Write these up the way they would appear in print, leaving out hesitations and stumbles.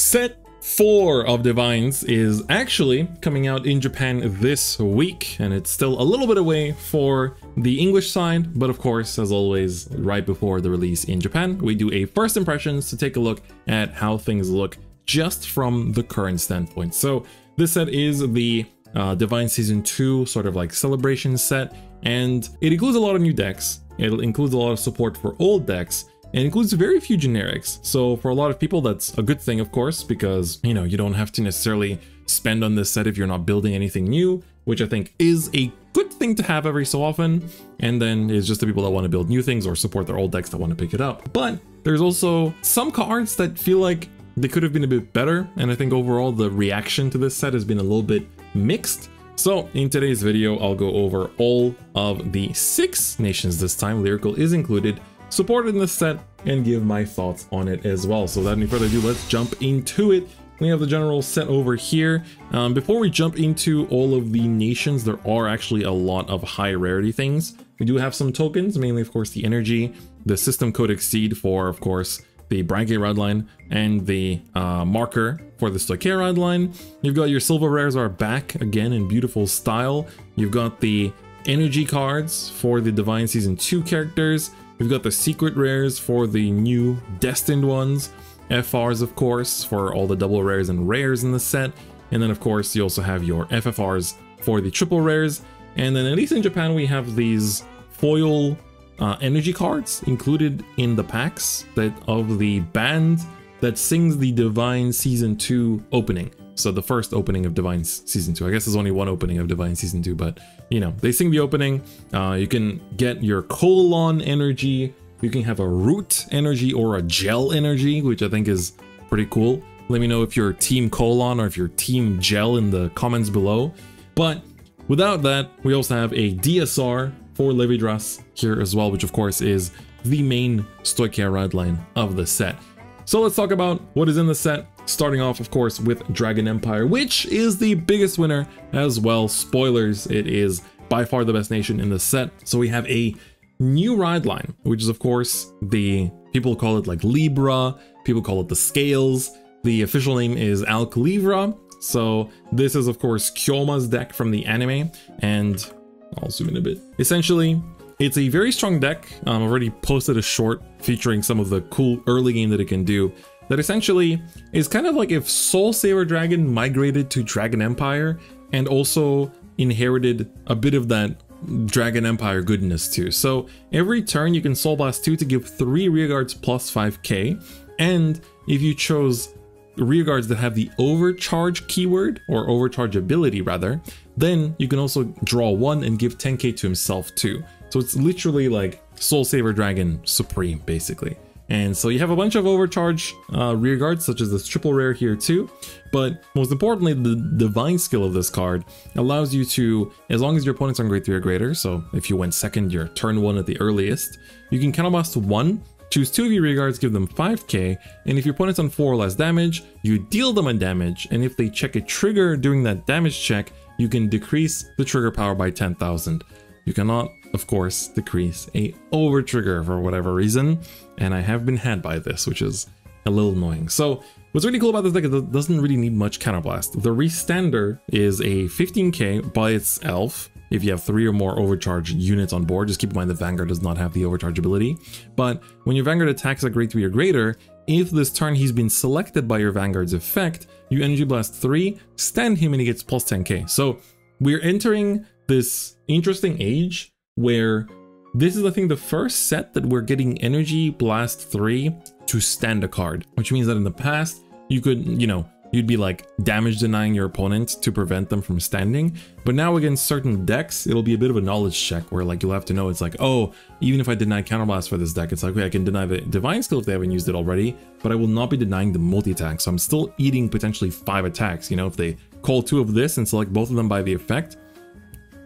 Set 4 of Divines is actually coming out in Japan this week, and it's still a little bit away for the English side, but of course, as always, right before the release in Japan, we do a first impressions to take a look at how things look just from the current standpoint. So this set is the Divine Season 2 sort of like celebration set, and it includes a lot of new decks. It includes a lot of support for old decks, and includes very few generics. So for a lot of people, that's a good thing, of course, because, you know, you don't have to necessarily spend on this set if you're not building anything new, which I think is a good thing to have every so often. And then it's just the people that want to build new things or support their old decks that want to pick it up. But there's also some cards that feel like they could have been a bit better. And I think overall the reaction to this set has been a little bit mixed. So in today's video, I'll go over all of the 6 nations this time. Lyrical is included, supported in this set, and give my thoughts on it as well. So without any further ado, let's jump into it. We have the general set over here. Before we jump into all of the nations, there are actually a lot of high rarity things. We do have some tokens, mainly of course the energy, the system code exceed for of course the Branke ride line, and the marker for the Stoichea ride line. You've got your silver rares are back again in beautiful style. You've got the energy cards for the Divine Season 2 characters. We've got the secret rares for the new destined ones, FRs of course for all the double rares and rares in the set, and then of course you also have your FFRs for the triple rares. And then at least in Japan we have these foil energy cards included in the packs that of the band that sings the Divine Season 2 opening. So the first opening of Divine Season 2. I guess there's only one opening of Divine Season 2, but you know, they sing the opening. You can get your colon energy. You can have a root energy or a gel energy, which I think is pretty cool. Let me know if you're team colon or if you're team gel in the comments below. But without that, we also have a DSR for Levidras here as well, which of course is the main Stoichea ride line of the set. So let's talk about what is in the set, starting off of course with Dragon Empire, which is the biggest winner as well. Spoilers, it is by far the best nation in the set. So we have a new ride line, which is of course the, people call it like Libra, people call it the Scales. The official name is Alclivra. So this is of course Kyoma's deck from the anime, and I'll zoom in a bit. Essentially, it's a very strong deck. I've already posted a short featuring some of the cool early game that it can do. That essentially is kind of like if Soul Saver Dragon migrated to Dragon Empire and also inherited a bit of that Dragon Empire goodness too. So every turn you can Soul Blast 2 to give 3 rearguards plus 5k. And if you chose rearguards that have the overcharge keyword, or overcharge ability rather, then you can also draw 1 and give 10k to himself too. So it's literally like Soul Saver Dragon Supreme, basically. And so you have a bunch of overcharge rearguards, such as this triple rare here too. But most importantly, the divine skill of this card allows you to, as long as your opponents are on grade 3 or greater, so if you went second, you're turn 1 at the earliest, you can counterblast 1, choose 2 of your rearguards, give them 5k, and if your opponent's on 4 or less damage, you deal them a damage, and if they check a trigger during that damage check, you can decrease the trigger power by 10,000. You cannot, of course, decrease a over trigger for whatever reason, and I have been had by this, which is a little annoying. So what's really cool about this deck is it doesn't really need much counterblast. The Restander is a 15k by itself if you have 3 or more overcharge units on board. Just keep in mind the Vanguard does not have the overcharge ability, but when your Vanguard attacks at grade 3 or greater, if this turn he's been selected by your Vanguard's effect, you Energy Blast 3, stand him, and he gets plus 10k. So we're entering this interesting age where this is, I think, the first set that we're getting Energy Blast 3 to stand a card, which means that in the past you could, you know, you'd be like damage denying your opponent to prevent them from standing. But now against certain decks, it'll be a bit of a knowledge check where like you'll have to know, it's like, oh, even if I deny counterblast for this deck, it's like, okay, I can deny the divine skill if they haven't used it already, but I will not be denying the multi-attack. So I'm still eating potentially 5 attacks. You know, if they call 2 of this and select both of them by the effect,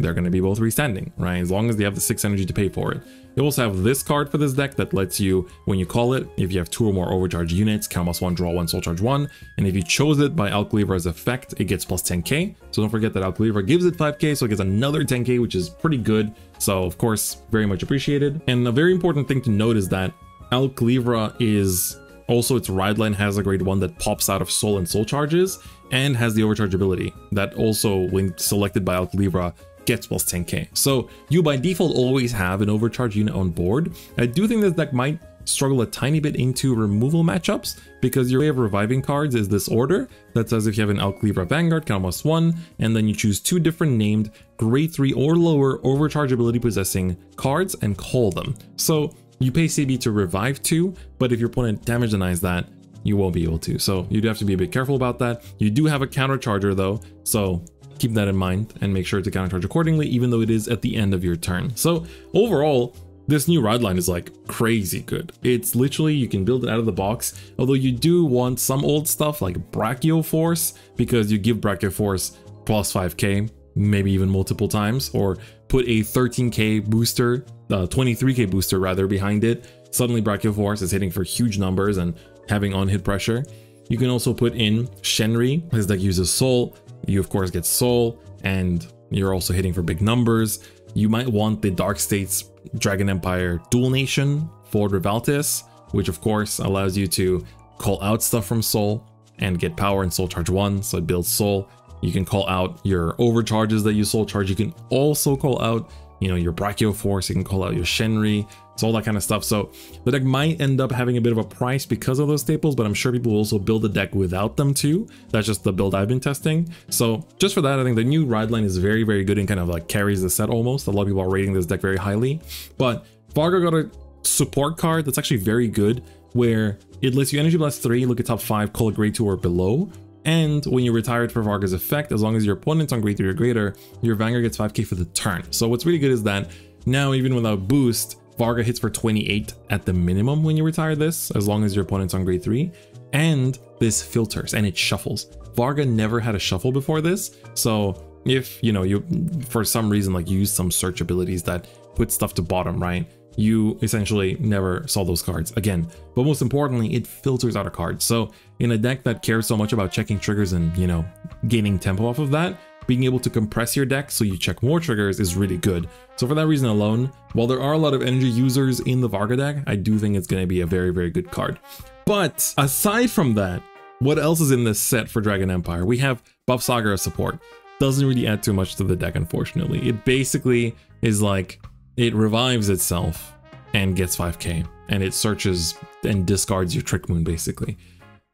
they're going to be both restanding, right? As long as they have the 6 energy to pay for it. You also have this card for this deck that lets you, when you call it, if you have 2 or more overcharge units, counterblast 1, draw 1, soul charge 1. And if you chose it by Alclivra's effect, it gets plus 10k. So don't forget that Alclivra gives it 5k, so it gets another 10k, which is pretty good. So of course, very much appreciated. And a very important thing to note is that Alclivra is Also, its ride line has a grade 1 that pops out of soul and soul charges, and has the overcharge ability that also, when selected by Alcalibra, gets plus 10k. So you by default always have an overcharge unit on board. I do think this deck might struggle a tiny bit into removal matchups, because your way of reviving cards is this order that says if you have an Alcalibra Vanguard, count +1, and then you choose 2 different named grade 3 or lower overcharge ability possessing cards and call them. So you pay CB to revive 2, but if your opponent damage denies that, you won't be able to. So you do have to be a bit careful about that. You do have a counter charger though, so keep that in mind and make sure to counter charge accordingly, even though it is at the end of your turn. So overall, this new ride line is like crazy good. It's literally, you can build it out of the box, although you do want some old stuff like Brachio Force, because you give Brachio Force plus 5k, maybe even multiple times, or put a 13k booster, 23k booster rather, behind it. Suddenly Brachio Force is hitting for huge numbers and having on-hit pressure. You can also put in Shenri. His deck uses Soul. You of course get Soul, and you're also hitting for big numbers. You might want the Dark States Dragon Empire Dual Nation for Revaltis, which of course allows you to call out stuff from Soul and get power in Soul Charge 1, so it builds Soul. You can call out your overcharges that you Soul Charge. You can also call out, you know, your Brachio Force. You can call out your Shenri. So all that kind of stuff. So the deck might end up having a bit of a price because of those staples, but I'm sure people will also build a deck without them too. That's just the build I've been testing. So just for that, I think the new ride line is very, very good and kind of like carries the set almost. A lot of people are rating this deck very highly, but Varga got a support card that's actually very good, where it lets you Energy Blast 3, look at top 5, call it grade 2 or below. And when you retire it for Varga's effect, as long as your opponent's on grade 3 or greater, your Vanguard gets 5k for the turn. So what's really good is that now, even without boost, Varga hits for 28 at the minimum when you retire this, as long as your opponent's on grade 3. And this filters and it shuffles. Varga never had a shuffle before this. So if, you know, you, for some reason, like you use some search abilities that put stuff to bottom, right? You essentially never saw those cards again. But most importantly, it filters out a card. So in a deck that cares so much about checking triggers and, you know, gaining tempo off of that, being able to compress your deck so you check more triggers is really good. So for that reason alone, while there are a lot of energy users in the Varga deck, I do think it's going to be a very, very good card. But aside from that, what else is in this set for Dragon Empire? We have Buff Saga as support. Doesn't really add too much to the deck, unfortunately. It basically is like, it revives itself and gets 5k, and it searches and discards your Trick Moon, basically.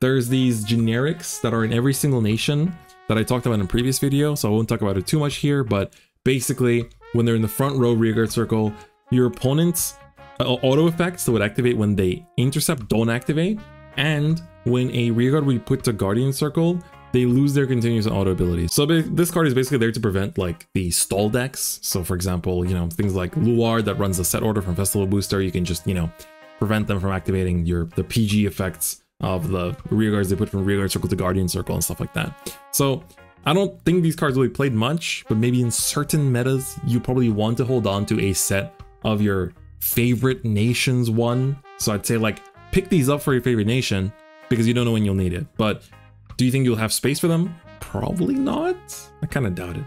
There's these generics that are in every single nation that I talked about in a previous video, so I won't talk about it too much here, but basically, when they're in the front row rearguard circle, your opponent's auto effects that would activate when they intercept don't activate, and when a rearguard we put to Guardian Circle, they lose their continuous auto abilities. So this card is basically there to prevent like the stall decks. So for example, you know, things like Luar that runs a set order from Festival Booster, you can just, you know, prevent them from activating the PG effects of the rearguards they put from rearguard circle to Guardian Circle and stuff like that. So I don't think these cards will be played much, but maybe in certain metas, you probably want to hold on to a set of your favorite nation's one. So I'd say like pick these up for your favorite nation because you don't know when you'll need it. But do you think you'll have space for them? Probably not. I kind of doubt it.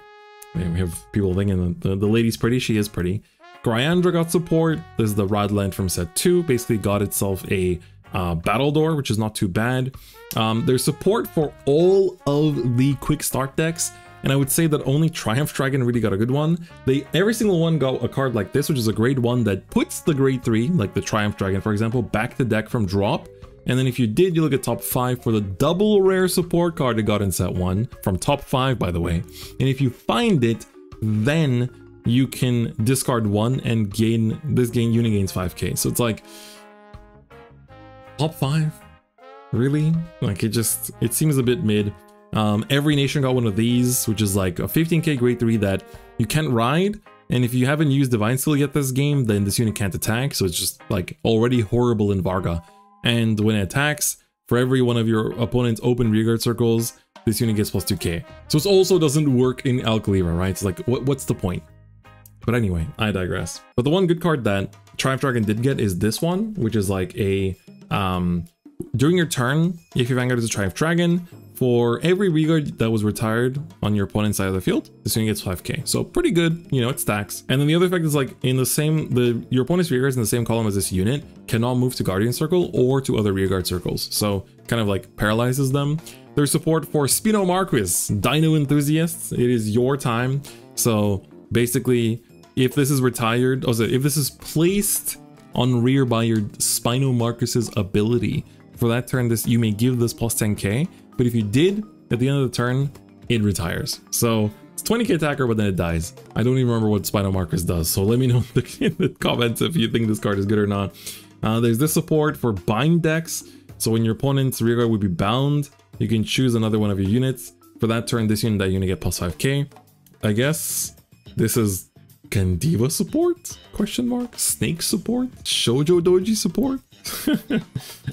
I mean, we have people thinking the lady's pretty. She is pretty. Gryandra got support. This is the Rod Land from set 2. Basically got itself a Battle Door, which is not too bad. There's support for all of the quick start decks, and I would say that only Triumph Dragon really got a good one. Every single one got a card like this, which is a grade 1 that puts the grade 3, like the Triumph Dragon, for example, back to deck from drop. And then if you did, you look at top 5 for the double rare support card it got in set 1, from top 5, by the way. And if you find it, then you can discard 1 and gain, this unit gains 5k. So it's like, top 5? Really? Like it seems a bit mid. Every nation got one of these, which is like a 15k grade 3 that you can't ride. And if you haven't used Divine Seal yet this game, then this unit can't attack. So it's just like already horrible in Varga. And when it attacks, for every one of your opponent's open rearguard circles, this unit gets plus 2k. So it also doesn't work in Alcalibra, right? It's like, what's the point? But anyway, I digress. But the one good card that Triumph Dragon did get is this one, which is like a during your turn, if your Vanguard is a Triumph Dragon, for every rearguard that was retired on your opponent's side of the field, this unit gets 5k. So pretty good, you know, it stacks. And then the other effect is like in the same, your opponent's rearguards in the same column as this unit cannot move to Guardian Circle or to other rearguard circles. So kind of like paralyzes them. There's support for Spino Marquis, Dino Enthusiasts. It is your time. So basically, if this is retired, if this is placed on rear by your Spino Marquis's ability, for that turn, you may give this plus 10k. But if you did, at the end of the turn, it retires. So it's 20k attacker, but then it dies. I don't even remember what Spino Marquis does. So let me know in the comments if you think this card is good or not. There's this support for bind decks. So when your opponent's rearguard would be bound, you can choose another one of your units. For that turn, this unit, that unit get plus 5k. I guess this is Gandiva support? Question mark? Snake support? Shoujo Doji support?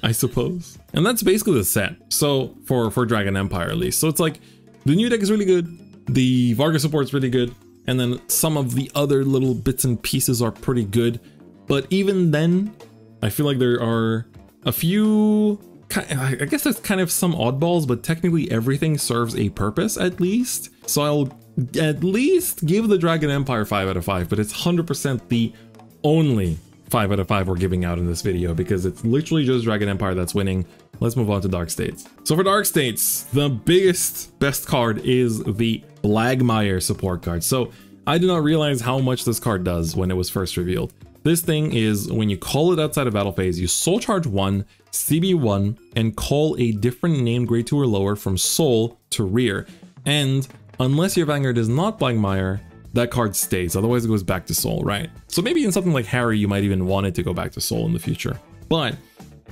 I suppose. And that's basically the set. So for Dragon Empire at least. So it's like the new deck is really good. The Varga support is really good. And then some of the other little bits and pieces are pretty good. But even then, I feel like there are a few, I guess there's kind of some oddballs, but technically everything serves a purpose at least. So I'll at least give the Dragon Empire 5 out of 5, but it's 100% the only 5 out of 5 we're giving out in this video because it's literally just Dragon Empire that's winning. Let's move on to Dark States. So for Dark States, the best card is the Blagmire support card. So I did not realize how much this card does when it was first revealed. This thing is when you call it outside of battle phase, you soul charge 1, CB1, and call a different named grade 2 or lower from soul to rear. And unless your Vanguard is not Blagmire, that card stays, otherwise it goes back to soul, right? So maybe in something like Harry, you might even want it to go back to soul in the future. But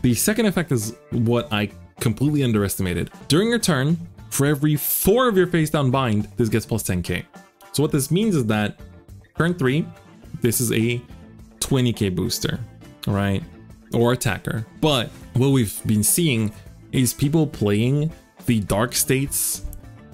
the second effect is what I completely underestimated. During your turn, for every 4 of your face down bind, this gets plus 10k. So what this means is that turn 3, this is a 20k booster, right? Or attacker. But what we've been seeing is people playing the Dark States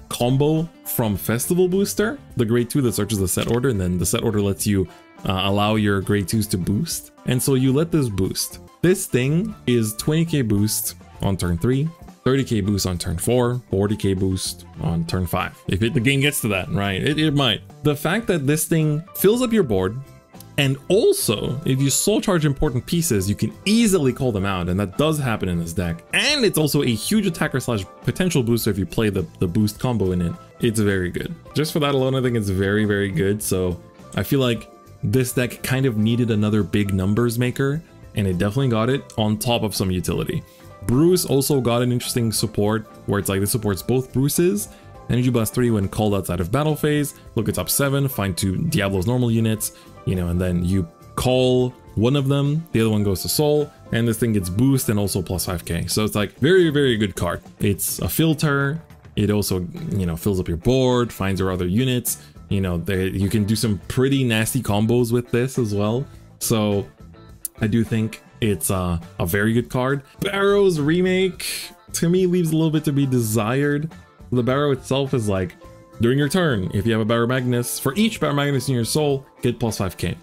combo from Festival Booster, the grade 2 that searches the set order, and then the set order lets you allow your grade 2s to boost. And so you let this boost. This thing is 20k boost on turn 3, 30k boost on turn 4, 40k boost on turn 5. If the game gets to that, right? It might. The fact that this thing fills up your board, and also if you soul charge important pieces, you can easily call them out, and that does happen in this deck. And it's also a huge attacker / potential booster if you play the boost combo in it. It's very good. Just for that alone, I think it's very, very good. So I feel like this deck kind of needed another big numbers maker, and it definitely got it on top of some utility. Bruce also got an interesting support where it's like this supports both Bruce's. Energy Blast 3 when called outside of battle phase, look at top 7, find 2 Diablo's normal units, you know, and then you call one of them, the other one goes to soul, and this thing gets boost and also plus 5k. So it's like very, very good card. It's a filter. It also, you know, fills up your board, finds your other units. You know, you can do some pretty nasty combos with this as well. So I do think it's a very good card. Barrow's remake to me leaves a little bit to be desired. The Barrow itself is like, during your turn, if you have a Barrow Magnus, for each Barrow Magnus in your soul, get plus 5k.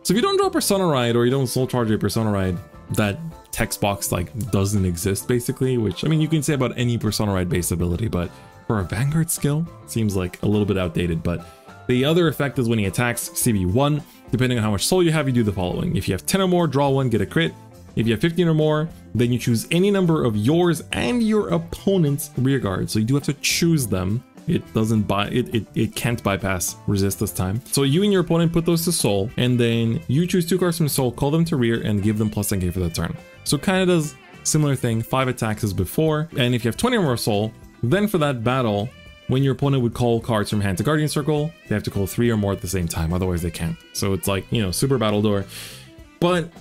So if you don't draw Persona Ride or you don't soul charge a Persona Ride, that text box like doesn't exist basically, which I mean you can say about any Persona Ride based ability, but for a Vanguard skill, it seems like a little bit outdated. But the other effect is when he attacks CB1, depending on how much soul you have, you do the following. If you have 10 or more, draw 1, get a crit. If you have 15 or more, then you choose any number of yours and your opponent's rearguard. So you do have to choose them. It doesn't it can't bypass resist this time. So you and your opponent put those to soul, and then you choose 2 cards from soul, call them to rear, and give them plus 10k for that turn. So kind of does similar thing, 5 attacks as before. And if you have 20 or more soul, then for that battle, when your opponent would call cards from hand to Guardian Circle, they have to call 3 or more at the same time, otherwise they can't. So it's like, you know, super battle door. But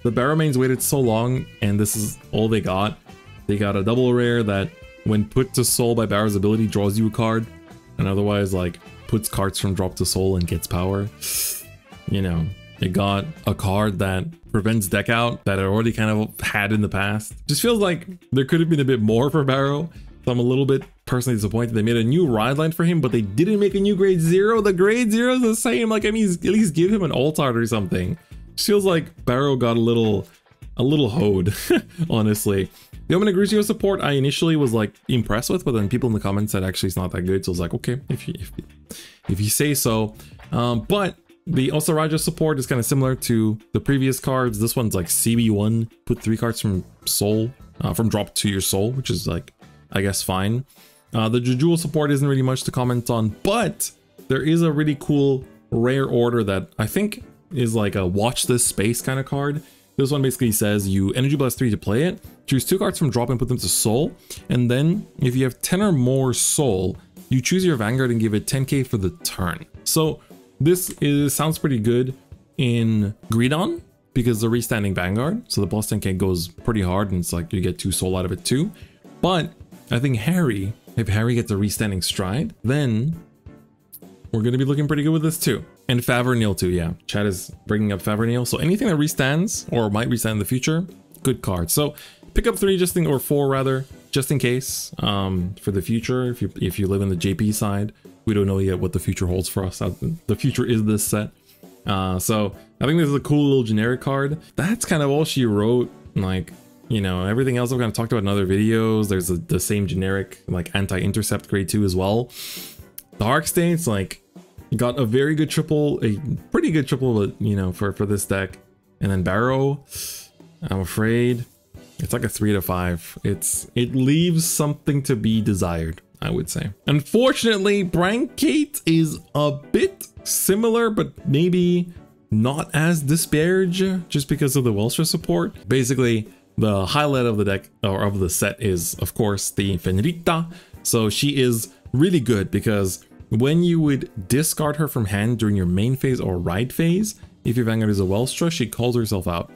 the Barrow mains waited so long, and this is all they got. They got a double rare that, when put to soul by Barrow's ability, draws you a card, and otherwise, like, puts cards from drop to soul and gets power. You know, it got a card that prevents deck out that it already kind of had in the past. Just feels like there could have been a bit more for Barrow. So I'm a little bit personally disappointed. They made a new ride line for him, but they didn't make a new grade 0. The grade 0 is the same. Like, I mean, at least give him an alt art or something. Just feels like Barrow got a little a little hoed, honestly. The Omega Gruzio support I initially was like impressed with, but then people in the comments said actually it's not that good. So I was like, okay, if you say so. But the Osaraja support is kind of similar to the previous cards. This one's like CB1, put 3 cards from soul, from drop to your soul, which is like, I guess, fine. The Jujul support isn't really much to comment on, but there is a really cool rare order that I think is like a watch this space kind of card. This one basically says you Energy Blast 3 to play it, choose 2 cards from drop and put them to soul, and then if you have 10 or more soul, you choose your Vanguard and give it 10k for the turn. So this sounds pretty good in Greedon because the restanding Vanguard, so the plus 10k goes pretty hard and it's like you get 2 soul out of it too. But I think Harry, if Harry gets a restanding Stride, then we're going to be looking pretty good with this too. And Favernil too, yeah. Chat is bringing up Favernil. So anything that restands or might restand in the future, good card. So pick up 3 just in, or 4 rather, just in case for the future. If you live in the JP side, we don't know yet what the future holds for us. The future is this set. So I think this is a cool little generic card. That's kind of all she wrote. Like, you know, everything else I've kind of talked about in other videos. There's the same generic like anti-intercept grade 2 as well. The Arc States, like, got a very good triple, a pretty good triple, but you know, for this deck. And then Barrow, I'm afraid it's like a 3 to 5. It leaves something to be desired, I would say. Unfortunately, Brancate is a bit similar, but maybe not as disparage just because of the Welstra support. Basically, the highlight of the deck or of the set is, of course, the Fenrita. So she is really good because when you would discard her from hand during your main phase or ride phase, if your Vanguard is a Welstra, she calls herself out.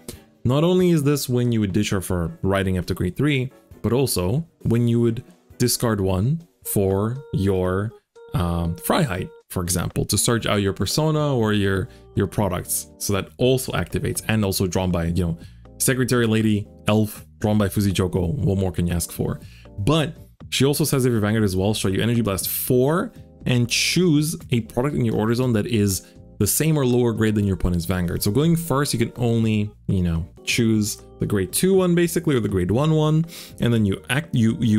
Not only is this when you would ditch her for riding up to grade 3, but also when you would discard 1 for your Freiheit, for example, to search out your persona or your products. So that also activates, and also drawn by, you know, Secretary Lady, Elf, drawn by Fuzichoko. What more can you ask for? But she also says if your Vanguard is Welstra, you Energy Blast 4 and choose a product in your order zone that is the same or lower grade than your opponent's Vanguard. So going first, you can only, you know, choose the grade 2 one basically, or the grade 1 one, and then you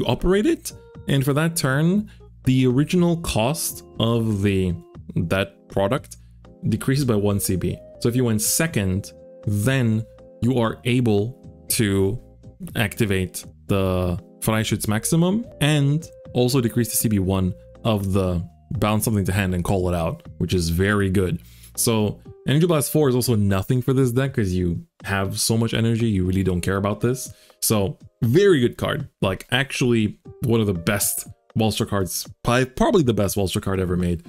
operate it. And for that turn, the original cost of that product decreases by 1 CB. So if you went second, then you are able to activate the Freischütz maximum and also decrease the CB1 of the bounce something to hand and call it out, which is very good. So Energy Blast 4 is also nothing for this deck because you have so much energy, you really don't care about this. So very good card, like actually one of the best Welstra cards, probably the best Welstra card ever made.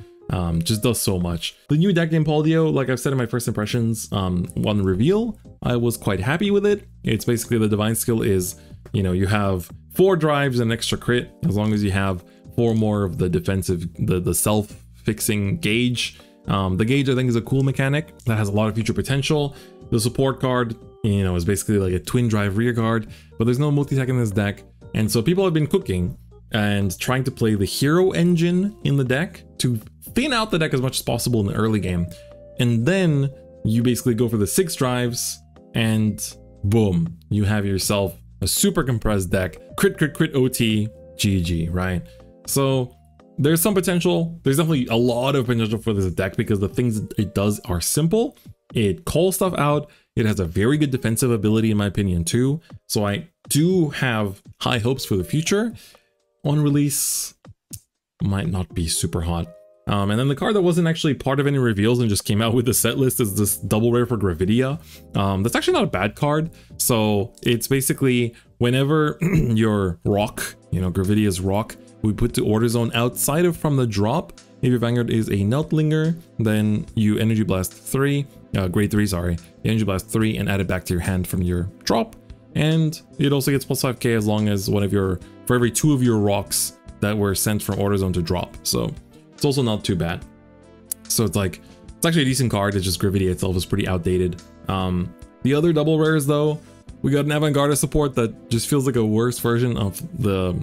Just does so much. The new deck named Poldio, like I've said in my first impressions, one reveal, I was quite happy with it. It's basically the divine skill is, you know, you have 4 drives and an extra crit as long as you have 4 more of the defensive, the self-fixing gauge. The gauge I think is a cool mechanic that has a lot of future potential. The support card, you know, is basically like a twin drive rear guard, but there's no multi-tech in this deck. And so people have been cooking and trying to play the hero engine in the deck to thin out the deck as much as possible in the early game. And then you basically go for the 6 drives and boom, you have yourself a super compressed deck. Crit, crit, crit, OT, GG, right? So there's some potential. There's definitely a lot of potential for this deck because the things it does are simple. It calls stuff out. It has a very good defensive ability in my opinion too. So I do have high hopes for the future. On release, might not be super hot. And then the card that wasn't actually part of any reveals and just came out with the set list is this double rare for Gravidia. That's actually not a bad card. So it's basically whenever your rock, you know, Gravidia's rock, we put to order zone outside of from the drop. If your Vanguard is a Nutlinger, then you Energy Blast 3, grade 3, sorry. You Energy Blast 3 and add it back to your hand from your drop. And it also gets plus 5k as long as for every 2 of your rocks that were sent from order zone to drop. So it's also not too bad. So it's like, it's actually a decent card. It's just Gravidia itself is pretty outdated. The other double rares though, we got an Vanguard support that just feels like a worse version of the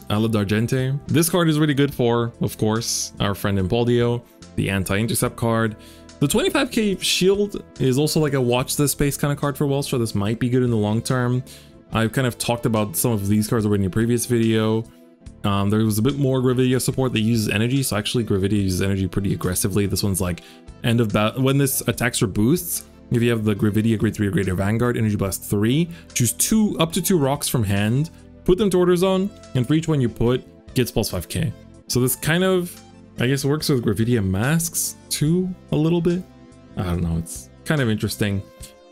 Ala d'Argente. This card is really good for, of course, our friend Impoldio, the anti-intercept card. The 25k shield is also like a watch this space kind of card for Wellstra. This might be good in the long term. I've kind of talked about some of these cards already in a previous video. There was a bit more Gravidia support that uses energy, so actually Gravidia uses energy pretty aggressively. This one's like end of battle. When this attacks for boosts, if you have the Gravidia grade 3 or greater Vanguard, Energy Blast 3, choose up to 2 rocks from hand, put them to Order Zone, and for each one you put, gets plus 5k. So this kind of, I guess, works with Gravidia masks too, a little bit. I don't know, it's kind of interesting.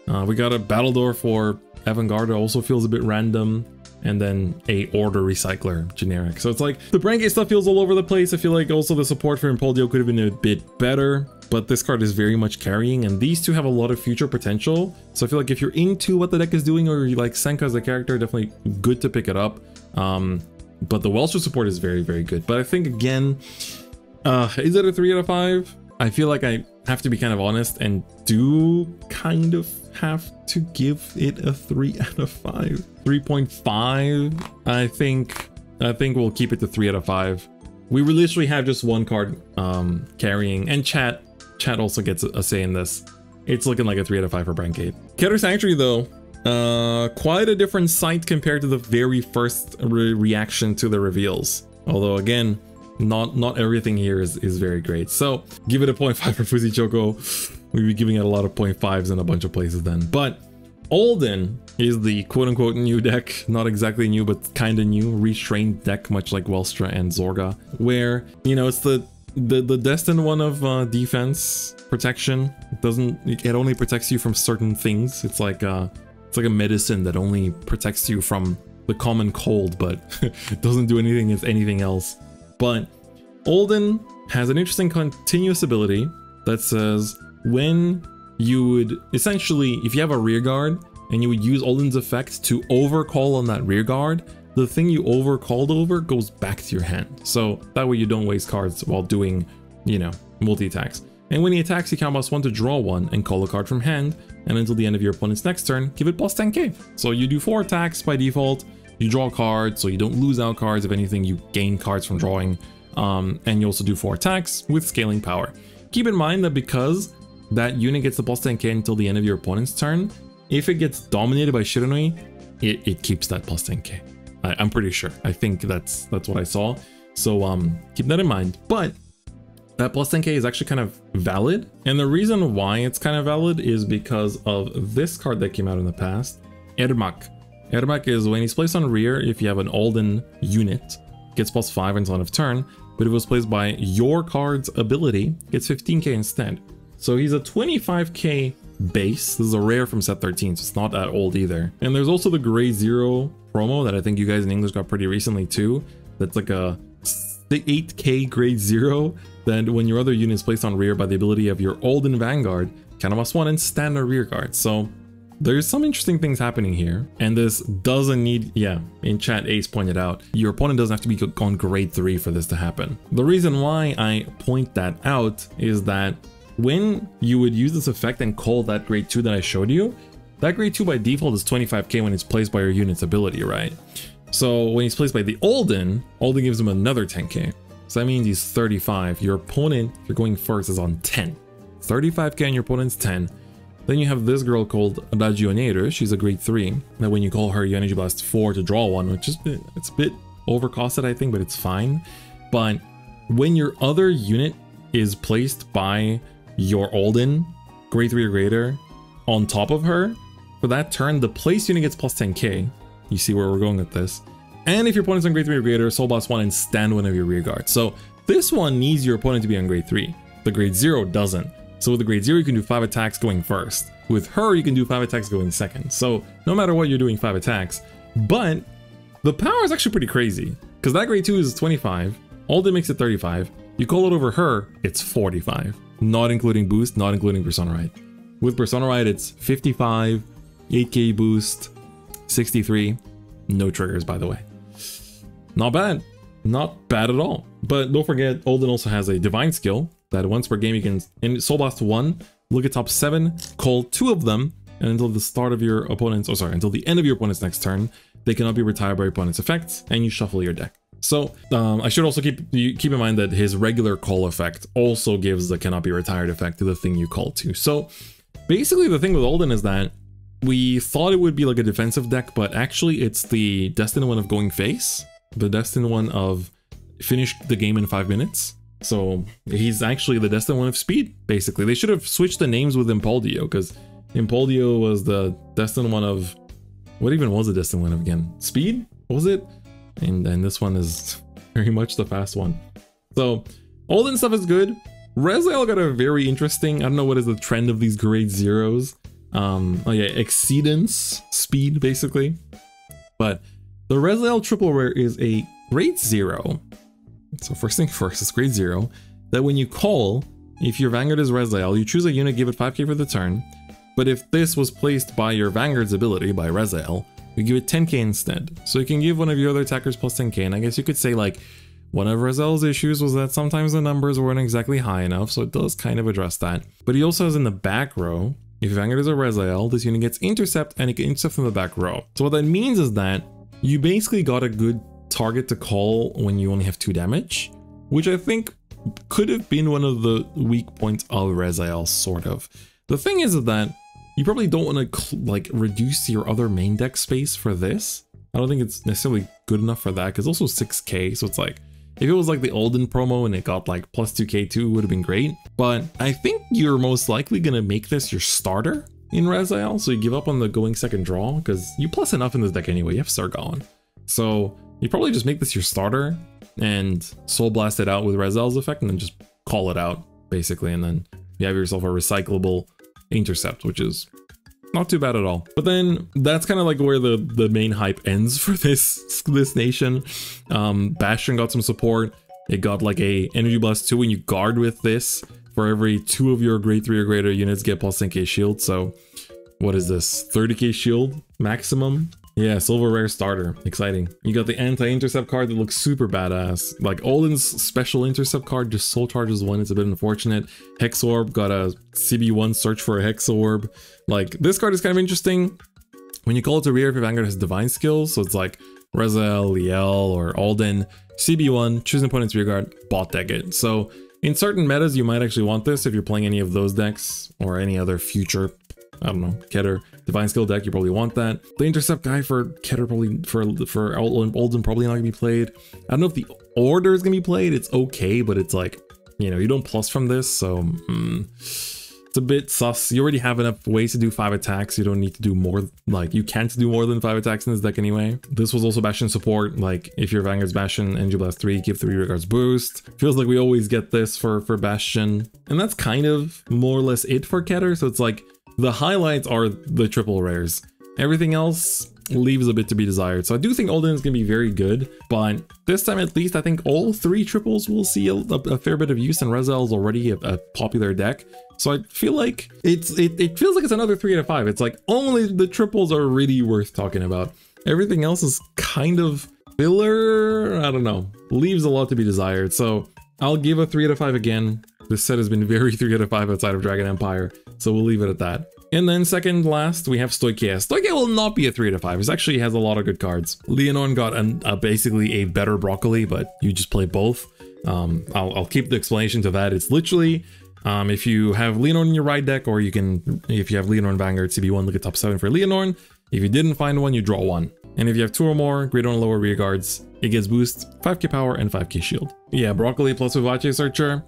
We got a Battle Door for Vanguard, also feels a bit random. And then a Order Recycler generic. So it's like the Branke stuff feels all over the place. I feel like also the support for Impuldio could have been a bit better, but this card is very much carrying, and these two have a lot of future potential. So I feel like if you're into what the deck is doing, or you like Senka as a character, definitely good to pick it up. But the Wellstra support is very, very good. But I think again, is it a 3 out of 5? I feel like I have to be kind of honest and do kind of have to give it a 3 out of 5. 3.5. I think we'll keep it to 3 out of 5. We literally have just one card carrying, and chat also gets a say in this. It's looking like a 3 out of 5 for Brancade. Keter Sanctuary though, quite a different sight compared to the very first reaction to the reveals. Although again, not everything here is very great. So give it a 0.5 for Fuzzy Choco. We'd be giving it a lot of 0.5s in a bunch of places then. But Olden is the quote-unquote new deck. Not exactly new, but kind of new. Restrained deck, much like Wellstra and Zorga, where, you know, it's the destined one of defense protection. It only protects you from certain things. It's like a medicine that only protects you from the common cold, but it doesn't do anything as anything else. But Olden has an interesting continuous ability that says when you would essentially, if you have a rear guard and you would use Olden's effect to overcall on that rear guard, the thing you overcalled over goes back to your hand. So that way you don't waste cards while doing, you know, multi-attacks. And when he attacks, you count +1 to draw 1 and call a card from hand. And until the end of your opponent's next turn, give it +10k. So you do 4 attacks by default. You draw cards, so you don't lose out cards. If anything, you gain cards from drawing. And you also do 4 attacks with scaling power. Keep in mind that because that unit gets the +10k until the end of your opponent's turn, if it gets dominated by Shiranui, it keeps that +10k. I'm pretty sure. I think that's what I saw. So keep that in mind. But that +10k is actually kind of valid. And the reason why it's kind of valid is because of this card that came out in the past, Ermak. Ermak is when he's placed on rear, if you have an Olden unit, gets +5 until end of turn, but if it was placed by your card's ability, gets 15k instead. So he's a 25k base. This is a rare from set 13, so it's not that old either. And there's also the Grade 0 promo that I think you guys in English got pretty recently too. That's like a 8k Grade 0, that when your other unit is placed on rear by the ability of your Olden Vanguard, count a +1 and stand a rear guard. So there's some interesting things happening here, and this doesn't need, yeah, in chat Ace pointed out, your opponent doesn't have to be on Grade 3 for this to happen. The reason why I point that out is that when you would use this effect and call that Grade 2 that I showed you, that Grade 2 by default is 25k when it's placed by your unit's ability, right? So when he's placed by the Olden gives him another 10k. So that means he's 35. Your opponent, if you're going first, is on 10. 35k on your opponent's 10. Then you have this girl called Ragionator. She's a Grade 3. That when you call her, you Energy Blast 4 to draw 1, which is it's a bit overcosted, I think, but it's fine. But when your other unit is placed by your Olden, Grade 3 or greater, on top of her, for that turn, the place unit gets +10k. You see where we're going with this. And if your opponent's on Grade 3 or greater, Soul Blast 1 and stand one of your rear guards. So this one needs your opponent to be on Grade 3. The Grade 0 doesn't. So with the Grade 0, you can do 5 attacks going first. With her, you can do 5 attacks going second. So no matter what, you're doing 5 attacks. But the power is actually pretty crazy, because that Grade 2 is 25. Olden makes it 35. You call it over her, it's 45. Not including boost, not including Persona Ride. With Persona Ride, it's 55, 8k boost, 63. No triggers, by the way. Not bad. Not bad at all. But don't forget, Olden also has a Divine skill that once per game you can, in Soul Blast 1, look at top 7, call 2 of them, and until the start of your opponent's, until the end of your opponent's next turn, they cannot be retired by your opponent's effects, and you shuffle your deck. So I should also keep in mind that his regular call effect also gives the cannot be retired effect to the thing you call to. So basically the thing with Alden is that we thought it would be like a defensive deck, but actually it's the destined one of going face, the destined one of finish the game in 5 minutes. So he's actually the destined one of speed, basically. They should have switched the names with Impuldio, because Impuldio was the destined one of... What even was the destined one of again? Speed? Was it? And this one is very much the fast one. So Alden stuff is good. Rezael got a very interesting, I don't know what is the trend of these grade zeros. Oh yeah, exceedance speed basically. But the Rezael triple rare is a grade 0. So first thing first, it's grade 0. That when you call, if your Vanguard is Rezael, you choose a unit, give it 5k for the turn. But if this was placed by your Vanguard's ability, by Rezael, you give it 10k instead. So you can give one of your other attackers plus 10k, and I guess you could say like, one of Rezael's issues was that sometimes the numbers weren't exactly high enough, so it does kind of address that. But he also has in the back row, if Vanguard is a Rezael, this unit gets intercept, and it can intercept from the back row. So what that means is that you basically got a good target to call when you only have 2 damage, which I think could have been one of the weak points of Rezael, sort of. The thing is that you probably don't want to like reduce your other main deck space for this. I don't think it's necessarily good enough for that, because it's also 6k, so it's like, if it was like the Alden promo and it got like plus 2k too, it would have been great. But I think you're most likely going to make this your starter in Rezael, so you give up on the going second draw, because you plus enough in this deck anyway, you have Sargon. So you probably just make this your starter and Soul Blast it out with Rezael's effect and then just call it out, basically, and then you have yourself a recyclable intercept, which is not too bad at all. But then that's kind of like where the main hype ends for this nation. Bastion got some support. It got like a Energy Blast 2 when you guard with this. For every 2 of your grade 3 or greater units get plus 10k shield. So what is this? 30k shield maximum? Yeah, silver rare starter. Exciting. You got the anti-intercept card that looks super badass. Like Alden's special intercept card just soul charges 1. It's a bit unfortunate. Hex Orb got a CB1 search for a Hex Orb. Like this card is kind of interesting. When you call it to rear, if your Vanguard has divine skills, so it's like Rezael, Liel, or Alden, CB1, choose an opponent's rear guard, bot deck it. So in certain metas, you might actually want this if you're playing any of those decks or any other future, I don't know, Keter divine skill deck, you probably want that. The intercept guy for Keter probably, for Alden probably not gonna be played. I don't know if the order is gonna be played, it's okay, but it's like, you know, you don't plus from this, so it's a bit sus. You already have enough ways to do 5 attacks, you don't need to do more, like, you can't do more than 5 attacks in this deck anyway. This was also Bastion support, like, if your Vanguard's Bastion, Energy Blast 3, give 3 regards boost. Feels like we always get this for Bastion. And that's kind of more or less it for Keter, so it's like, the highlights are the triple rares. Everything else leaves a bit to be desired. So I do think Alden is going to be very good, but this time at least I think all 3 triples will see a fair bit of use, and Rezael is already a popular deck. So I feel like it feels like it's another 3 out of 5. It's like only the triples are really worth talking about. Everything else is kind of filler. I don't know. Leaves a lot to be desired. So I'll give a 3 out of 5 again. This set has been very 3 out of 5 outside of Dragon Empire, so we'll leave it at that. And then second last, we have Stoichea. Stoichea will not be a 3 out of 5. It actually has a lot of good cards. Leonore got basically a better Broccoli, but you just play both. I'll keep the explanation to that. It's literally, if you have Leonore in your right deck, or you can, if you have Leonore and Vanguard CB1, look at top 7 for Leonore. If you didn't find one, you draw 1. And if you have 2 or more, greater and lower rear guards, it gets boost, 5k power, and 5k shield. Yeah, Broccoli plus Vivace Searcher.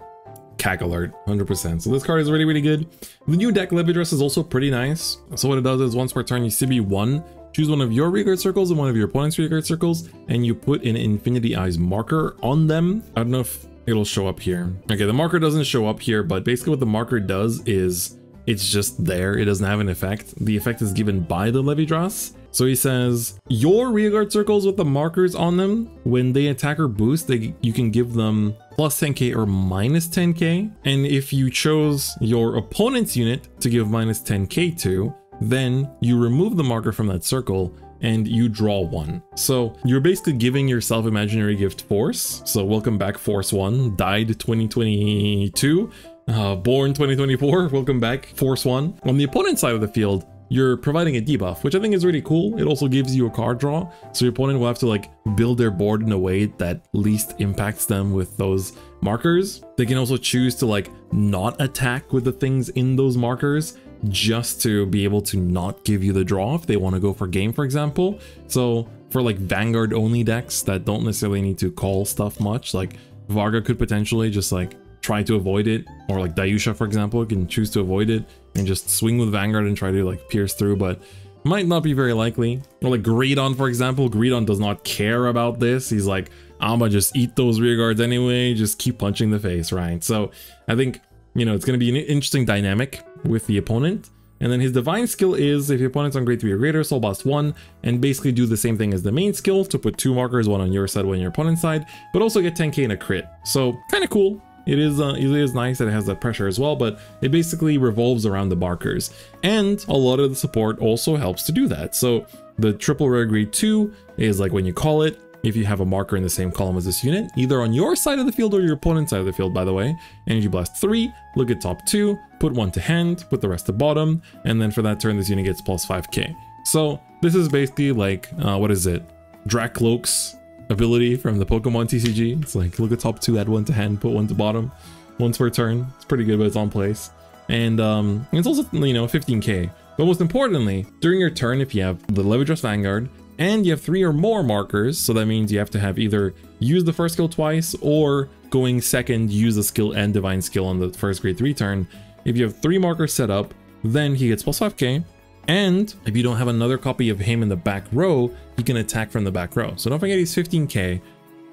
Cack alert, 100%. So this card is really, really good. The new deck Levy Dress is also pretty nice. So what it does is once per turn, you CB1, choose one of your rearguard circles and one of your opponent's rearguard circles, and you put an Infinity Eyes marker on them. I don't know if it'll show up here. Okay, the marker doesn't show up here, but basically what the marker does is it's just there. It doesn't have an effect. The effect is given by the Levy Dress. So he says, your rearguard circles with the markers on them, when they attack or boost, you can give them plus 10k or minus 10k. And if you chose your opponent's unit to give minus 10k to, then you remove the marker from that circle and you draw 1. So you're basically giving yourself imaginary gift Force. So welcome back Force 1, died 2022, born 2024, welcome back Force 1. On the opponent's side of the field, you're providing a debuff, which I think is really cool. It also gives you a card draw, so your opponent will have to like build their board in a way that least impacts them with those markers. They can also choose to like not attack with the things in those markers, just to be able to not give you the draw if they want to go for game, for example. So for like Vanguard only decks that don't necessarily need to call stuff much, like Varga could potentially just like try to avoid it, or like Dayusha, for example, can choose to avoid it and just swing with Vanguard and try to like pierce through, but might not be very likely. Or like Greedon, for example. Greedon does not care about this. He's like, I'ma just eat those rear guards anyway, just keep punching the face, right? So I think, you know, it's going to be an interesting dynamic with the opponent. And then his divine skill is, if your opponent's on grade 3 or greater, Soul Blast 1, and basically do the same thing as the main skill to put 2 markers, one on your side, one on your opponent's side, but also get 10k in a crit. So kind of cool. It is nice that it has that pressure as well, but it basically revolves around the markers. And a lot of the support also helps to do that. So the triple rare grade 2 is like when you call it, if you have a marker in the same column as this unit, either on your side of the field or your opponent's side of the field, by the way. Energy Blast 3, look at top 2, put 1 to hand, put the rest to bottom, and then for that turn, this unit gets plus 5k. So this is basically like, what is it? Dracloak's ability from the Pokemon TCG. It's like, look at top 2, add 1 to hand, put 1 to bottom, once per turn. It's pretty good, but it's on place. And it's also, you know, 15k. But most importantly, during your turn, if you have the Levidrus Vanguard, and you have 3 or more markers, so that means you have to have either use the first skill twice or going second, use the skill and divine skill on the first grade 3 turn. If you have 3 markers set up, then he gets plus 5k. And if you don't have another copy of him in the back row, he can attack from the back row. So don't forget he's 15k,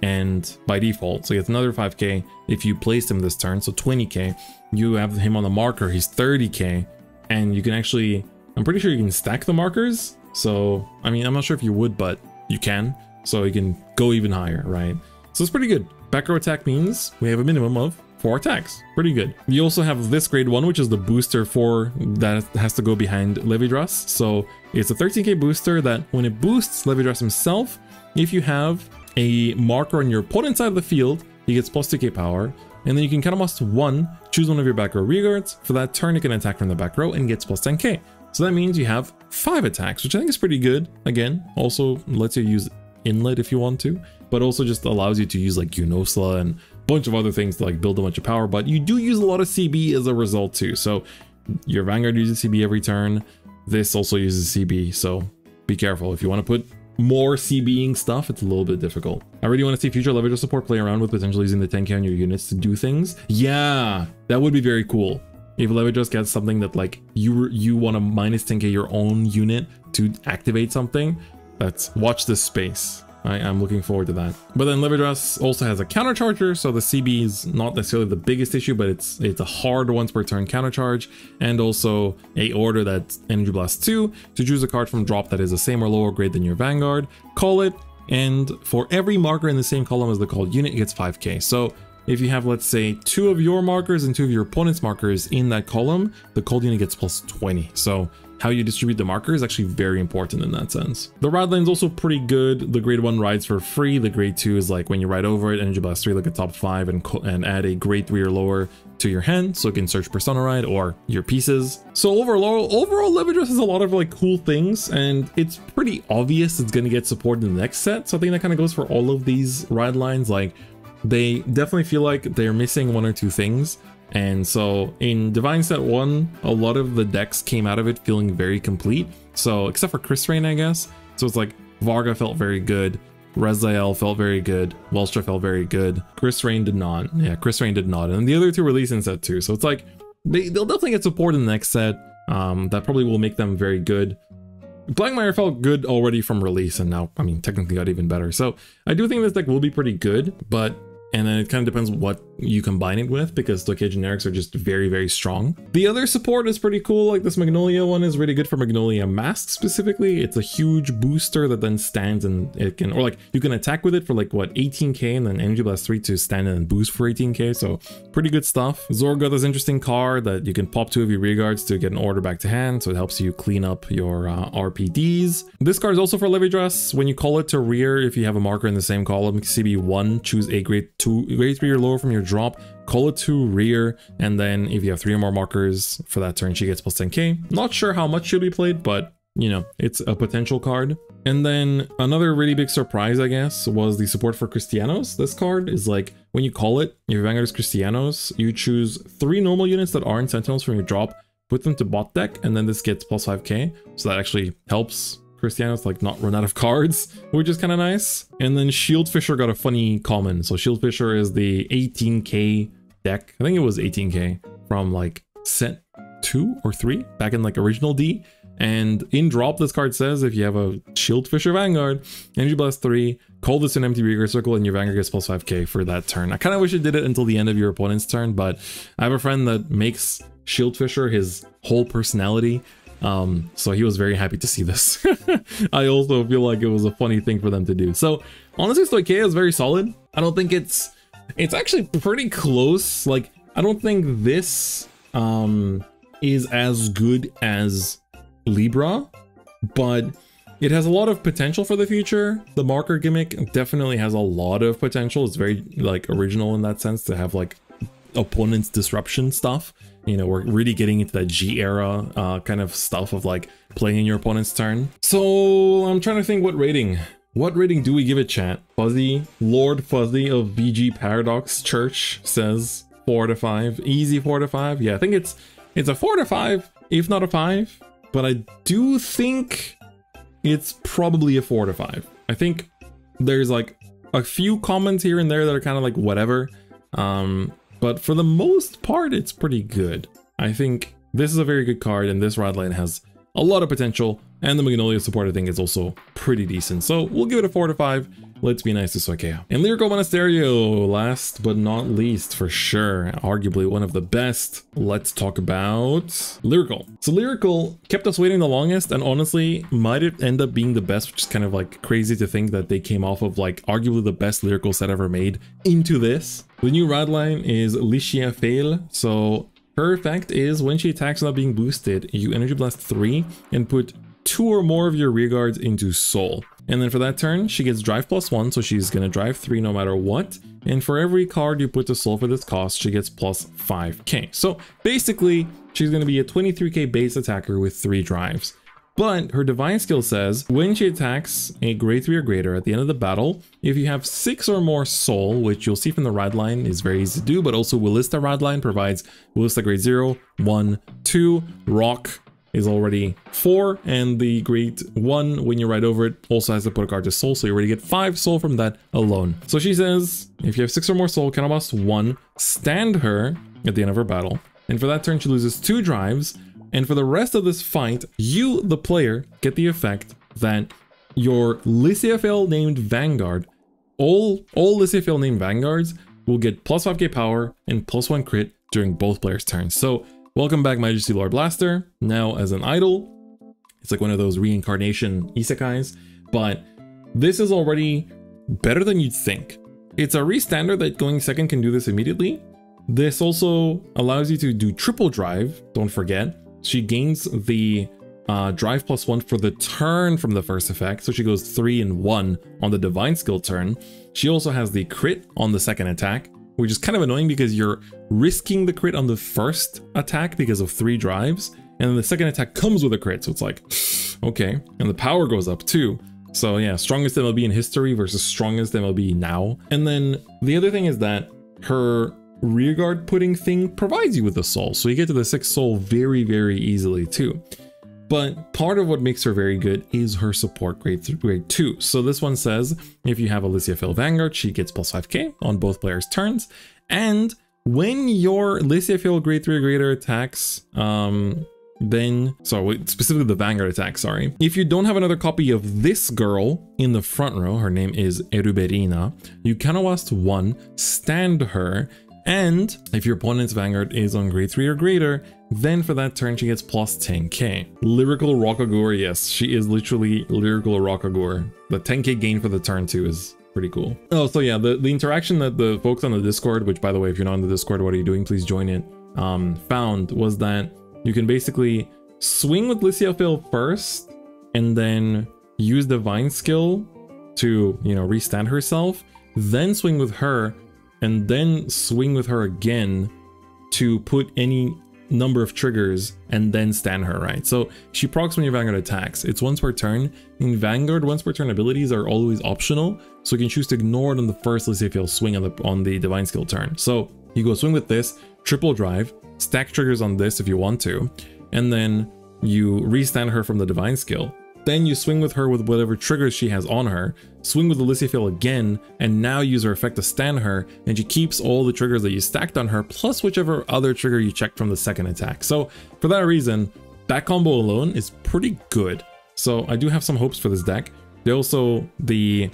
and by default, so he gets another 5k if you placed him this turn, so 20k. You have him on the marker, he's 30k, and you can actually, I'm pretty sure you can stack the markers. So, I mean, I'm not sure if you would, but you can. So you can go even higher, right? So it's pretty good. Back row attack means we have a minimum of 4 attacks. Pretty good. You also have this grade 1, which is the booster for that has to go behind Levidrus. So it's a 13k booster that when it boosts Levidrus himself, if you have a marker on your opponent's side of the field, he gets plus 2k power. And then you can Counterblast 1, choose one of your back row rearguards. For that turn, you can attack from the back row and gets plus 10k. So that means you have 5 attacks, which I think is pretty good. Again, also lets you use Inlet if you want to, but also just allows you to use like Gunosla and a bunch of other things to like build a bunch of power. But you do use a lot of CB as a result too. So your Vanguard uses CB every turn. This also uses CB, so be careful. If you want to put more CBing stuff, it's a little bit difficult. I really want to see future Levidrus support play around with potentially using the 10k on your units to do things. Yeah, that would be very cool. If Levidrus gets something that like you want to minus 10k your own unit to activate something, that's watch this space. I'm looking forward to that. But then Levidrus also has a countercharger, so the CB is not necessarily the biggest issue, but it's a hard once per turn countercharge, and also a order that's Energy Blast 2 to choose a card from drop that is the same or lower grade than your Vanguard, call it, and for every marker in the same column as the called unit, it gets 5k. So if you have, let's say, 2 of your markers and 2 of your opponent's markers in that column, the cold unit gets plus 20. So how you distribute the marker is actually very important in that sense. The ride lane is also pretty good. The grade 1 rides for free. The grade 2 is like when you ride over it, Energy Blast 3, look at top 5 and add a grade 3 or lower to your hand, so it can search Persona Ride or your pieces. So overall Levidrus has a lot of like cool things, and it's pretty obvious it's gonna get support in the next set. So I think that kind of goes for all of these ride lines. Like, they definitely feel like they're missing 1 or 2 things. And so in Divine Set 1, a lot of the decks came out of it feeling very complete. So except for Chris Rain, I guess. So it's like Varga felt very good. Rezael felt very good. Welstra felt very good. Chris Rain did not. Yeah, Chris Rain did not. And the other 2 released in set 2. So it's like they'll definitely get support in the next set. That probably will make them very good. Blackmire felt good already from release, and now, I mean, technically got even better. So I do think this deck will be pretty good, but and then it kind of depends what you combine it with, because Stoichia generics are just very, very strong. The other support is pretty cool. Like this Magnolia one is really good for Magnolia Mask specifically. It's a huge booster that then stands, and it can, or like you can attack with it for like what, 18k, and then Energy Blast 3 to stand and boost for 18k. So pretty good stuff. Zorg got this interesting card that you can pop 2 of your rearguards to get an order back to hand. So it helps you clean up your RPDs. This card is also for Levidrus. When you call it to rear, if you have a marker in the same column, CB1, choose a grade 3 or lower from your drop, call it to rear, and then if you have 3 or more markers for that turn, she gets plus 10k. Not sure how much should be played, but you know, it's a potential card. And then another really big surprise, I guess, was the support for Cristianos. This card is like, when you call it, your Vanguard is Cristianos, you choose 3 normal units that aren't Sentinels from your drop, put them to bot deck, and then this gets plus 5k. So that actually helps Cristianos like not run out of cards, which is kind of nice. And then Shield Fisher got a funny common. So Shield Fisher is the 18k deck. I think it was 18k from like set 2 or 3 back in like original D. And in drop, this card says if you have a Shield Fisher Vanguard, Energy Blast 3, call this an empty Reaper Circle, and your Vanguard gets plus 5k for that turn. I kind of wish it did it until the end of your opponent's turn, but I have a friend that makes Shield Fisher his whole personality. So he was very happy to see this. I also feel like it was a funny thing for them to do. So honestly, Stoicheia is very solid. I don't think it's actually pretty close. Like, I don't think this is as good as Libra, but it has a lot of potential for the future. The marker gimmick definitely has a lot of potential. It's very like original in that sense to have like opponent's disruption stuff. You know, we're really getting into that G era kind of stuff of like playing in your opponent's turn. So I'm trying to think what rating do we give it, chat? Fuzzy, Lord Fuzzy of VG Paradox Church says 4 out of 5. Easy 4 out of 5. Yeah, I think it's a 4 out of 5, if not a 5. But I do think it's probably a 4 out of 5. I think there's like a few comments here and there that are kind of like whatever. But for the most part, it's pretty good. I think this is a very good card, and this ride line has a lot of potential, and the Magnolia support I think is also pretty decent. So we'll give it a 4 out of 5. Let's be nice to Stoicheia. And Lyrical Monasterio, last but not least for sure, arguably one of the best. Let's talk about Lyrical. So Lyrical kept us waiting the longest, and honestly might it end up being the best, which is kind of like crazy to think that they came off of like arguably the best Lyrical set ever made into this. The new rad line is Licia Fail. So her effect is when she attacks without being boosted, you Energy Blast 3 and put 2 or more of your rear guards into Soul. And then for that turn, she gets drive +1, so she's gonna drive 3 no matter what. And for every card you put to Soul for this cost, she gets plus 5k. So basically, she's gonna be a 23k base attacker with 3 drives. But her divine skill says, when she attacks a grade 3 or greater at the end of the battle, if you have 6 or more Soul, which you'll see from the rad line is very easy to do, but also Willista rad line provides Willista grade 0, 1, 2, Rock is already 4, and the grade 1, when you ride over it, also has to put a card to Soul, so you already get 5 Soul from that alone. So she says, if you have 6 or more Soul, counterblast 1, stand her at the end of her battle, and for that turn she loses 2 drives, and for the rest of this fight, you, the player, get the effect that your Lysiafail named Vanguard, all Lysiafail named Vanguards will get plus 5k power and plus 1 crit during both players' turns. So welcome back, Majesty Lord Blaster, now as an idol. It's like one of those reincarnation isekais, but this is already better than you'd think. It's a re-standard that going second can do this immediately. This also allows you to do triple drive, don't forget. She gains the drive +1 for the turn from the first effect, so she goes 3 and 1 on the divine skill turn. She also has the crit on the second attack, which is kind of annoying because you're risking the crit on the first attack because of 3 drives, and then the second attack comes with a crit, so it's like, okay. And the power goes up too. So yeah, strongest MLB in history versus strongest MLB now. And then the other thing is that her rearguard putting thing provides you with the Soul, so you get to the 6 Soul very, very easily too. But part of what makes her very good is her support grade 2. So this one says, if you have a Lysiafail Vanguard, she gets plus 5k on both players' turns. And when your Lysiafail grade 3 or greater attacks, specifically the Vanguard attack, sorry. If you don't have another copy of this girl in the front row, her name is Eruberina, you counterblast 1, stand her, and if your opponent's Vanguard is on grade 3 or greater, then for that turn she gets plus 10k. Lyrical Rockagur, yes, she is literally Lyrical Rockagur. The 10k gain for the turn too is pretty cool. Oh, so yeah, the interaction that the folks on the Discord, which by the way, if you're not on the Discord, what are you doing? Please join it, found was that you can basically swing with Lysiafail first and then use Divine Skill to, you know, restand herself, then swing with her, and then swing with her again to put any number of triggers and then stand her, right? So she procs when your Vanguard attacks. It's once per turn. In Vanguard, once per turn abilities are always optional, so you can choose to ignore it on the first, let's say if you'll swing on the Divine Skill turn. So you go swing with this, triple drive, stack triggers on this if you want to, and then you restand her from the Divine Skill. Then you swing with her with whatever triggers she has on her, swing with the Lithiophyll again, and now use her effect to stand her, and she keeps all the triggers that you stacked on her, plus whichever other trigger you checked from the second attack. So for that reason, that combo alone is pretty good. So I do have some hopes for this deck. They also, the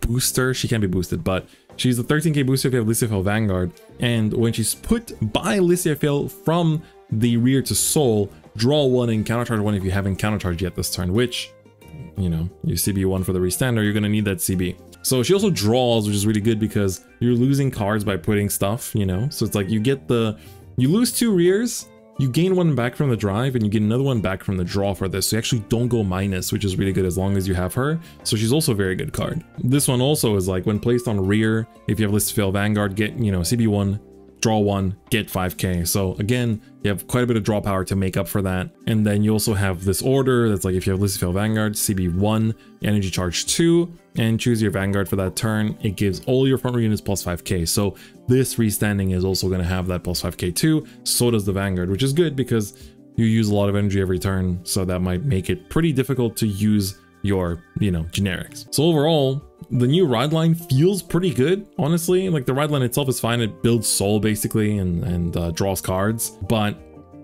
booster, she can't be boosted, but she's the 13k booster if you have Lithiophyll Vanguard, and when she's put by Lithiophyll from the rear to soul, draw one and countercharge one if you haven't countercharged yet this turn, which, you know, you CB one for the restander, you're gonna need that CB. So she also draws, which is really good because you're losing cards by putting stuff, you know? So it's like you lose 2 rears, you gain 1 back from the drive, and you get another 1 back from the draw for this. So you actually don't go minus, which is really good as long as you have her. So she's also a very good card. This one also is like when placed on rear, if you have Lithiophyll Vanguard, get, you know, CB1, draw 1, get 5k. So again, you have quite a bit of draw power to make up for that. And then you also have this order that's like if you have Lithiophyll Vanguard, CB1, energy charge 2, and choose your Vanguard for that turn. It gives all your front row units plus 5k. So this restanding is also going to have that plus 5k too. So does the Vanguard, which is good because you use a lot of energy every turn. So that might make it pretty difficult to use your, you know, generics. So overall, the new ride line feels pretty good, honestly. Like the ride line itself is fine. It builds soul basically and draws cards, but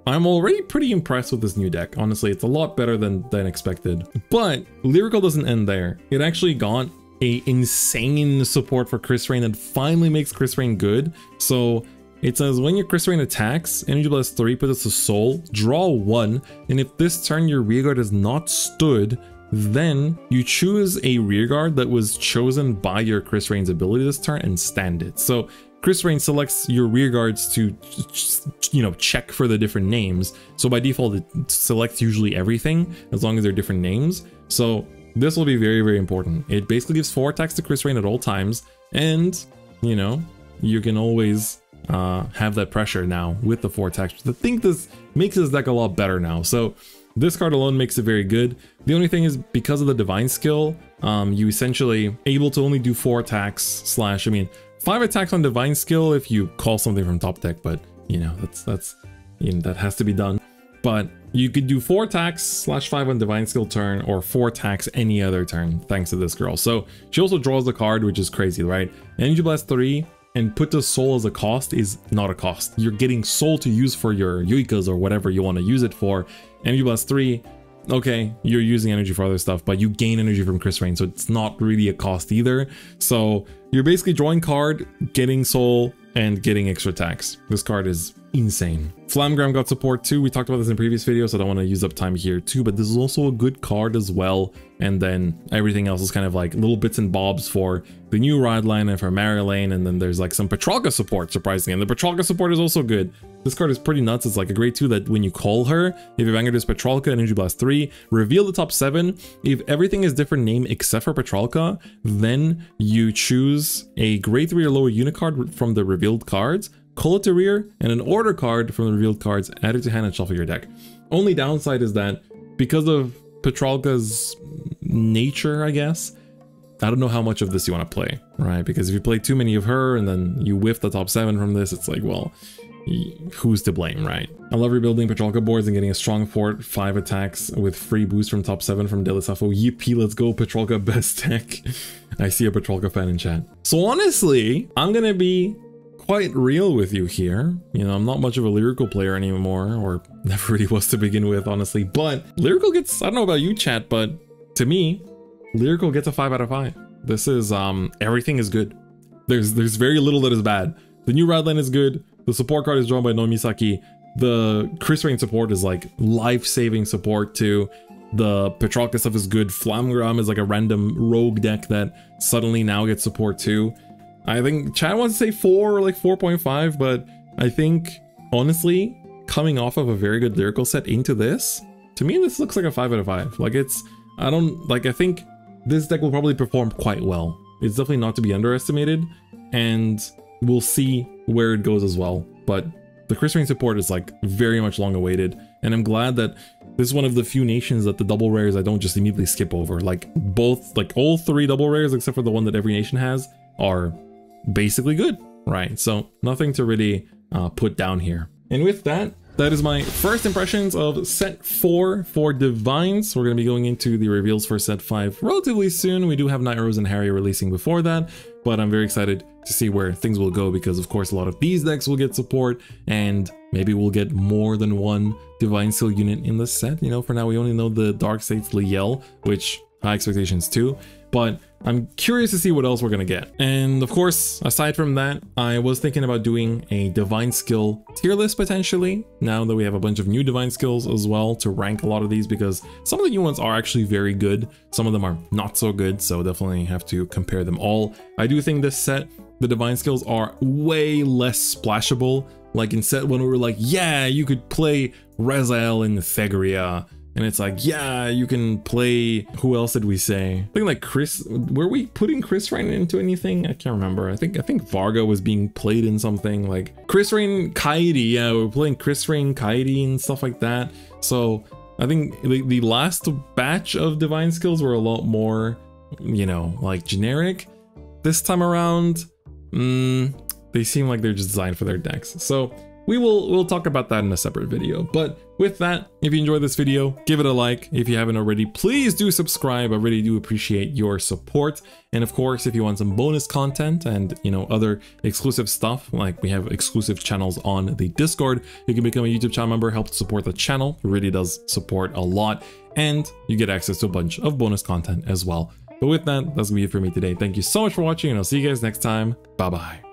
I'm already pretty impressed with this new deck. Honestly, it's a lot better than expected. But Lyrical doesn't end there. It actually got a insane support for Chris Rain that finally makes Chris Rain good. So it says when your Chris Rain attacks, Energy Blast 3, put it to soul, draw 1, and if this turn your rearguard is not stood, then you choose a rearguard that was chosen by your Chris Rain's ability this turn and stand it. So Chris Rain selects your rearguards to, you know, check for the different names. So by default, it selects usually everything as long as they're different names. So this will be very, very important. It basically gives 4 attacks to Chris Rain at all times. And, you know, you can always have that pressure now with the 4 attacks. I think this makes this deck a lot better now. So this card alone makes it very good. The only thing is because of the Divine Skill, you essentially able to only do 4 attacks slash, I mean, 5 attacks on Divine Skill if you call something from top deck, but you know, that's you know, that has to be done. But you could do 4 attacks slash 5 on Divine Skill turn or 4 attacks any other turn thanks to this girl. So she also draws the card, which is crazy, right? Energy Blast 3 and put the soul as a cost is not a cost. You're getting soul to use for your Yuikas or whatever you want to use it for. Energy Blast 3, okay, you're using energy for other stuff, but you gain energy from Chris Rain, so it's not really a cost either. So you're basically drawing card, getting soul, and getting extra attacks. This card is insane. Flamgram got support too. We talked about this in previous videos, so I don't want to use up time here too, but this is also a good card as well. And then everything else is kind of like little bits and bobs for the new ride line and for Mary Lane, and then there's like some Petralka support, surprisingly. And the Petralka support is also good. This card is pretty nuts. It's like a grade 2 that when you call her, if your Vanguard is Petralka and Energy Blast 3, reveal the top 7. If everything is different name except for Petralka, then you choose a grade 3 or lower unit card from the revealed cards, call it to rear, and an order card from the revealed cards, add it to hand and shuffle your deck. Only downside is that because of Petralka's nature, I guess, I don't know how much of this you want to play, right? Because if you play too many of her and then you whiff the top 7 from this, it's like, well, who's to blame, right? I love rebuilding Petralka boards and getting a strong 4-5 attacks with free boost from top 7 from Delisafo. Yippee, let's go, Petralka best deck. I see a Petralka fan in chat. So honestly, I'm gonna be quite real with you here. You know, I'm not much of a Lyrical player anymore, or never really was to begin with, honestly. But Lyrical gets, I don't know about you, chat, but to me, Lyrical gets a 5 out of 5. This is, everything is good. There's very little that is bad. The new ride line is good. The support card is drawn by Nomisaki. The Chris Rain support is like life-saving support too. The Petralka stuff is good. Flamgram is like a random rogue deck that suddenly now gets support too. I think Chad wants to say 4 or like 4.5, but I think honestly, coming off of a very good Lyrical set into this, to me this looks like a 5 out of 5. Like it's, I think this deck will probably perform quite well it's definitely not to be underestimated, and we'll see where it goes as well. But the Chris Rain support is like very much long awaited, and I'm glad that this is one of the few nations that the double rares I don't just immediately skip over. Like all 3 double rares except for the one that every nation has are basically good, right? So nothing to really put down here. And with that, that is my first impressions of set 4 for Divines. We're going to be going into the reveals for set 5 relatively soon. We do have Night Rose and Harry releasing before that, but I'm very excited to see where things will go, because of course a lot of these decks will get support, and maybe we'll get more than one Divine Seal unit in the set. You know, for now we only know the Darkseid's Liel, which high expectations too, but I'm curious to see what else we're gonna get. And of course, aside from that, I was thinking about doing a Divine Skill tier list potentially, now that we have a bunch of new Divine Skills as well to rank a lot of these, because some of the new ones are actually very good, some of them are not so good, so definitely have to compare them all. I do think this set, the Divine Skills are way less splashable. Like in set 1 we were like, yeah, you could play Raziel in Thegria, and it's like, yeah, you can play, who else did we say? I think like Chris, were we putting Chris Rain into anything? I can't remember. I think Varga was being played in something, like Chris Rain Kaidi. Yeah, we were playing Chris Rain Kaidi and stuff like that. So I think the last batch of Divine Skills were a lot more, you know, like generic. This time around, they seem like they're just designed for their decks. So we'll talk about that in a separate video. But with that, if you enjoyed this video, give it a like. If you haven't already, please do subscribe. I really do appreciate your support. And of course, if you want some bonus content and, you know, other exclusive stuff, like we have exclusive channels on the Discord, you can become a YouTube channel member, help to support the channel. It really does support a lot. And you get access to a bunch of bonus content as well. But with that, that's gonna be it for me today. Thank you so much for watching, and I'll see you guys next time. Bye bye.